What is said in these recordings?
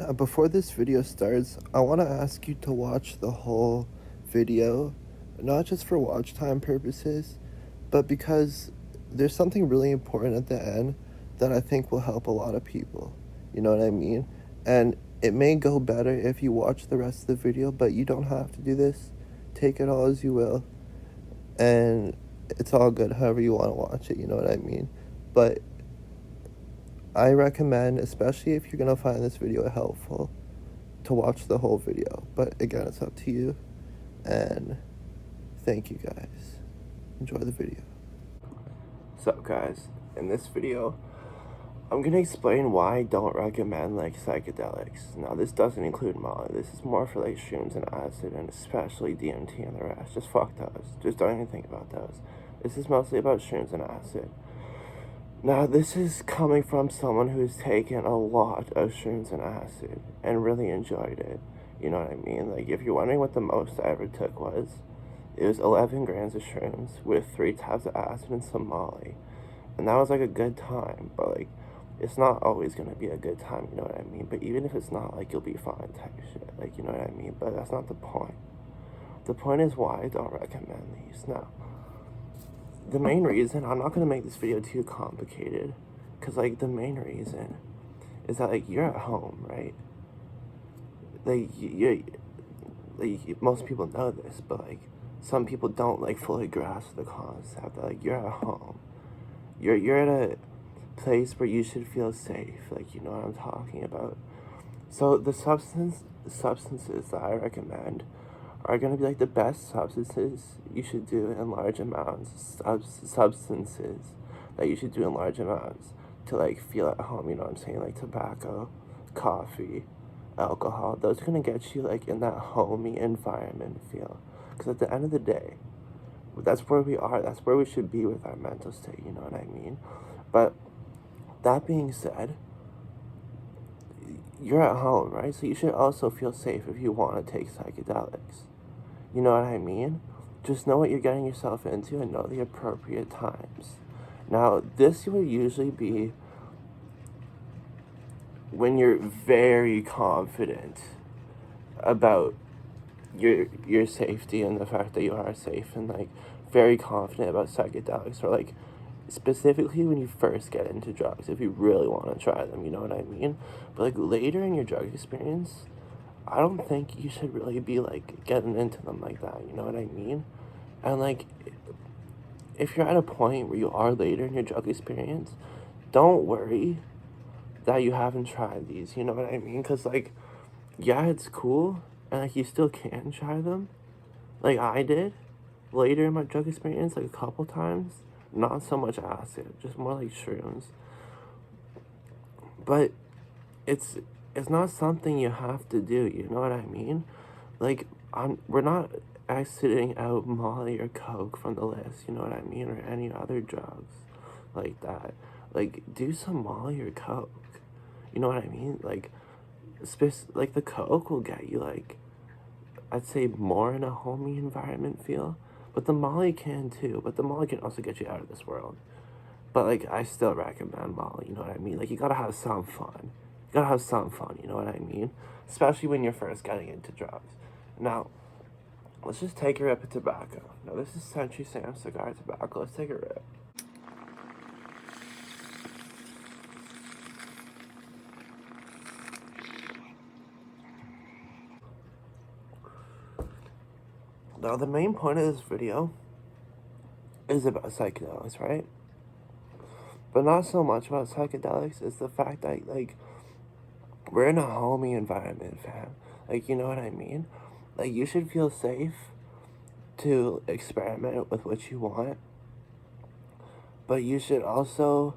Before this video starts, I want to ask you to watch the whole video, not just for watch time purposes, but because there's something really important at the end that I think will help a lot of people. You know what I mean? And it may go better if you watch the rest of the video, but you don't have to do this. Take it all as you will. And it's all good however you want to watch it, you know what I mean? But I recommend, especially if you're going to find this video helpful, to watch the whole video. But again, it's up to you. And thank you guys. Enjoy the video. So guys, in this video, I'm going to explain why I don't recommend psychedelics. Now this doesn't include Molly. This is more for shrooms and acid, and especially DMT and the rest. Just fuck those. Just don't even think about those. This is mostly about shrooms and acid. Now, this is coming from someone who's taken a lot of shrooms and acid and really enjoyed it. You know what I mean? If you're wondering what the most I ever took was, it was 11 grams of shrooms with 3 tabs of acid and some Molly. And that was a good time, but it's not always gonna be a good time, you know what I mean? But even if it's not, you'll be fine type shit, you know what I mean? But that's not the point. The point is why I don't recommend these. Now, the main reason, I'm not going to make this video too complicated, because, the main reason is that, you're at home, right? Most people know this, but, some people don't, fully grasp the concept that, you're at home. You're at a place where you should feel safe, you know what I'm talking about. So, the substances that I recommend are going to be the best substances you should do in large amounts, substances that you should do in large amounts to feel at home, you know what I'm saying? Tobacco, coffee, alcohol. Those are going to get you in that homey environment feel, because at the end of the day, that's where we are. That's where we should be with our mental state, you know what I mean? But that being said, you're at home, right? So you should also feel safe if you want to take psychedelics. You know what I mean? Just know what you're getting yourself into and know the appropriate times. Now, this would usually be when you're very confident about your safety and the fact that you are safe, and very confident about psychedelics, or specifically when you first get into drugs, if you really want to try them, you know what I mean? But later in your drug experience, I don't think you should really be getting into them like that, you know what I mean? And if you're at a point where you are later in your drug experience, don't worry that you haven't tried these, you know what I mean? Because yeah, it's cool, and you still can try them, I did later in my drug experience, a couple times. Not so much acid, just more shrooms. But it's not something you have to do, you know what I mean? We're not exiting out Molly or Coke from the list, you know what I mean? Or any other drugs like that. Do some Molly or Coke, you know what I mean? The Coke will get you, I'd say more in a homey environment feel. But the Molly can too, but the Molly can also get you out of this world. But I still recommend Molly, you know what I mean? You gotta have some fun. You gotta have some fun, you know what I mean? Especially when you're first getting into drugs. Now, let's just take a rip of tobacco. Now, this is Century Sam cigar tobacco. Let's take a rip. Now, the main point of this video is about psychedelics, right? But not so much about psychedelics. It's the fact that, we're in a homey environment, fam. You know what I mean? You should feel safe to experiment with what you want. But you should also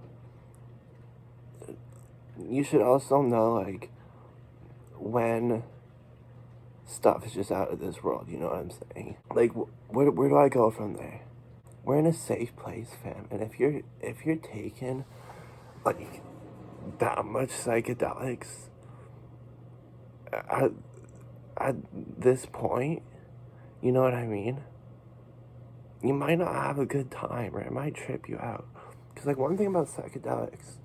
know, when stuff is just out of this world, you know what I'm saying? Where do I go from there? We're in a safe place, fam, and if you're taking that much psychedelics at this point, you know what I mean? You might not have a good time, or it might trip you out. Because one thing about psychedelics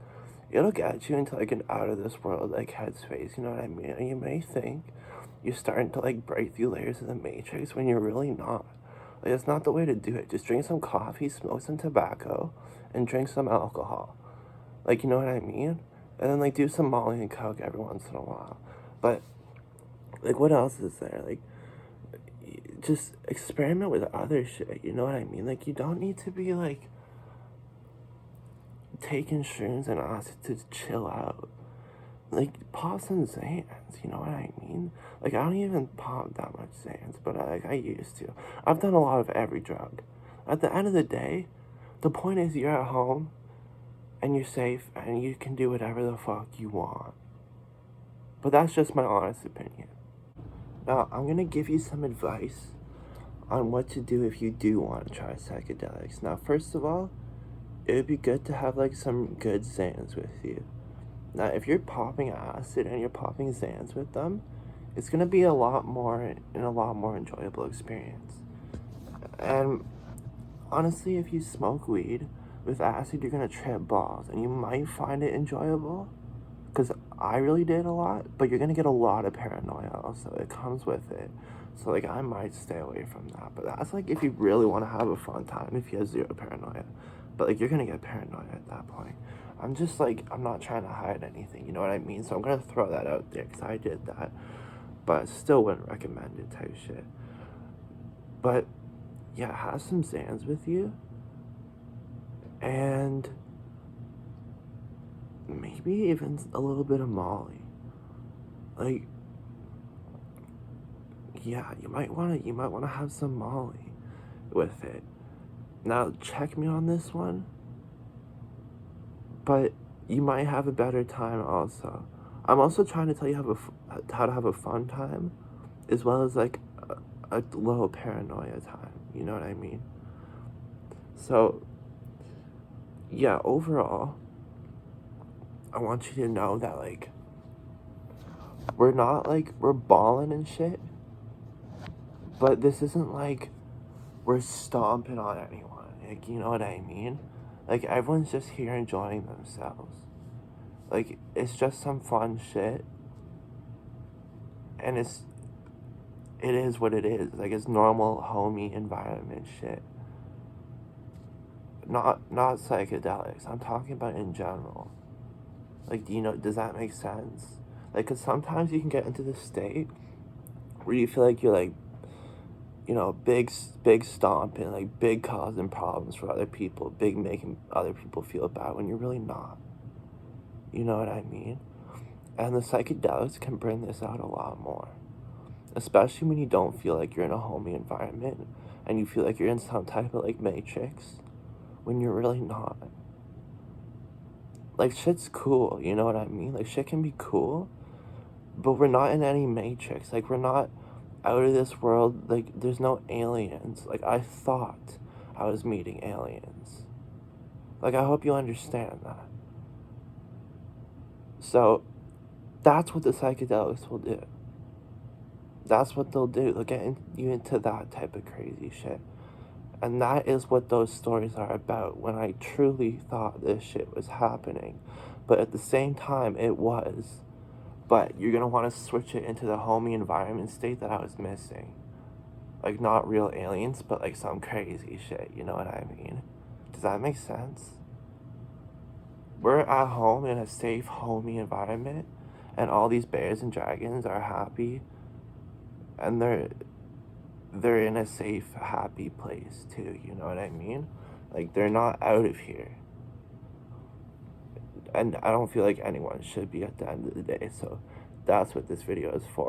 it'll get you into like an out of this world like headspace, you know what I mean? And you may think you're starting to like break through layers of the matrix when you're really not. Like, it's not the way to do it. Just drink some coffee, smoke some tobacco, and drink some alcohol. Like, you know what I mean? And then like do some Molly and Coke every once in a while. But like, what else is there? Like, just experiment with other shit, you know what I mean? Like, you don't need to be like taking shrooms and acid to chill out. Like, pop some Xans, you know what I mean? Like, I don't even pop that much Xans, but I used to. I've done a lot of every drug. At the end of the day, the point is you're at home and you're safe and you can do whatever the fuck you want. But that's just my honest opinion. Now, I'm gonna give you some advice on what to do if you do want to try psychedelics. Now, first of all, it would be good to have like some good Xans with you. Now, if you're popping acid and you're popping Xans with them, it's gonna be a lot more enjoyable experience. And honestly, if you smoke weed with acid, you're gonna trip balls, and you might find it enjoyable, because I really did a lot. But you're gonna get a lot of paranoia also. It comes with it. So like, I might stay away from that. But that's like if you really want to have a fun time, if you have zero paranoia. But like, you're gonna get paranoia at that point. I'm just like, I'm not trying to hide anything, you know what I mean? So I'm gonna throw that out there because I did that, but still wouldn't recommend it type shit. But yeah, have some Xans with you, and maybe even a little bit of Molly. Like, yeah, you might wanna have some Molly with it. Now, check me on this one, but you might have a better time also. I'm also trying to tell you how to have a fun time, as well as like a low paranoia time. You know what I mean? So, yeah, overall, I want you to know that like, we're not like, we're balling and shit, but this isn't like we're stomping on anyone. Like, you know what I mean? Like, everyone's just here enjoying themselves. Like, it's just some fun shit, and it is what it is. Like, it's normal homey environment shit. Not psychedelics. I'm talking about in general. Like, does that make sense? Like, because sometimes you can get into this state where you feel like you're like, big stomping, like big causing problems for other people, big making other people feel bad when you're really not. You know what I mean? And the psychedelics can bring this out a lot more. Especially when you don't feel like you're in a homey environment and you feel like you're in some type of like matrix when you're really not. Like, shit's cool, you know what I mean? Like, shit can be cool, but we're not in any matrix. Like, we're not out of this world. Like, there's no aliens. Like, I thought I was meeting aliens. Like, I hope you understand that. So, that's what the psychedelics will do. That's what they'll do. They'll get you into that type of crazy shit. And that is what those stories are about, when I truly thought this shit was happening. But at the same time, it was. But you're going to want to switch it into the homey environment state that I was missing. Like, not real aliens, but like some crazy shit, you know what I mean? Does that make sense? We're at home in a safe, homey environment, and all these bears and dragons are happy, and they're in a safe, happy place too, you know what I mean? Like, they're not out of here. And I don't feel like anyone should be at the end of the day, so that's what this video is for.